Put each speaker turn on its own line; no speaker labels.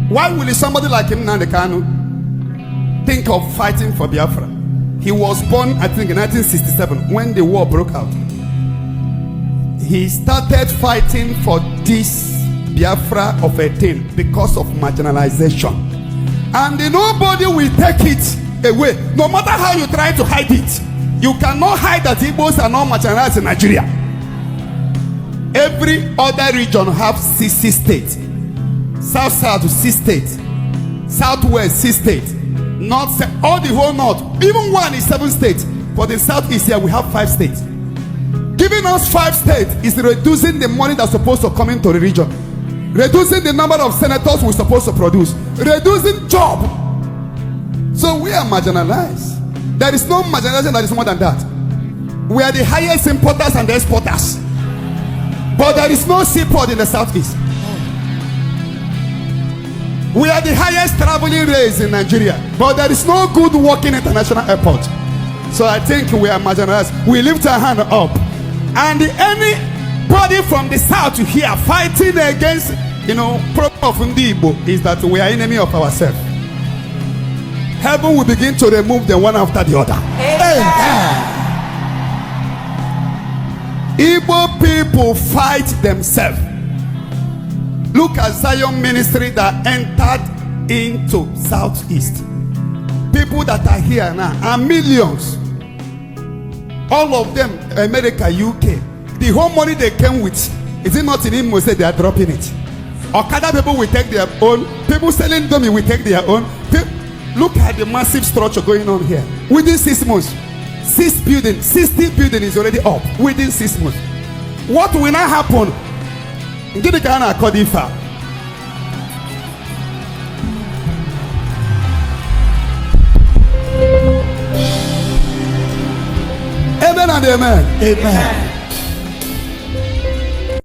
Why will somebody like Nnamdi Kanu think of fighting for Biafra? He was born, I think, in 1967 when the war broke out. He started fighting for this Biafra of a thing because of marginalization. And nobody will take it away. No matter how you try to hide it, you cannot hide that Igbos are not marginalized in Nigeria. Every other region have 60 states. South, 6 states. Southwest, 6 states. North, all the whole north. Even one is 7 states. For the southeast here, we have 5 states. Giving us 5 states is reducing the money that's supposed to come into the region. Reducing the number of senators we're supposed to produce. Reducing job. So we are marginalized. There is no marginalization that is more than that. We are the highest importers and exporters. But there is no seaport in the southeast. We are the highest traveling race in Nigeria. But there is no good working international airport. So I think we are marginalized. We lift our hand up. And anybody from the south here fighting against, problem of Igbo is that we are enemy of ourselves. Heaven will begin to remove them one after the other. Amen. Igbo people fight themselves. Look at Zion ministry that entered into southeast. People that are here now are millions. All of them, America, UK. The whole money they came with, is it not in Imo say they are dropping it? Okada people will take their own. People selling them will take their own. Look at the massive structure going on here. Within 6 months, 60 buildings is already up. Within 6 months. What will not happen? Get the kind of Kodifa. Amen and amen.
Amen.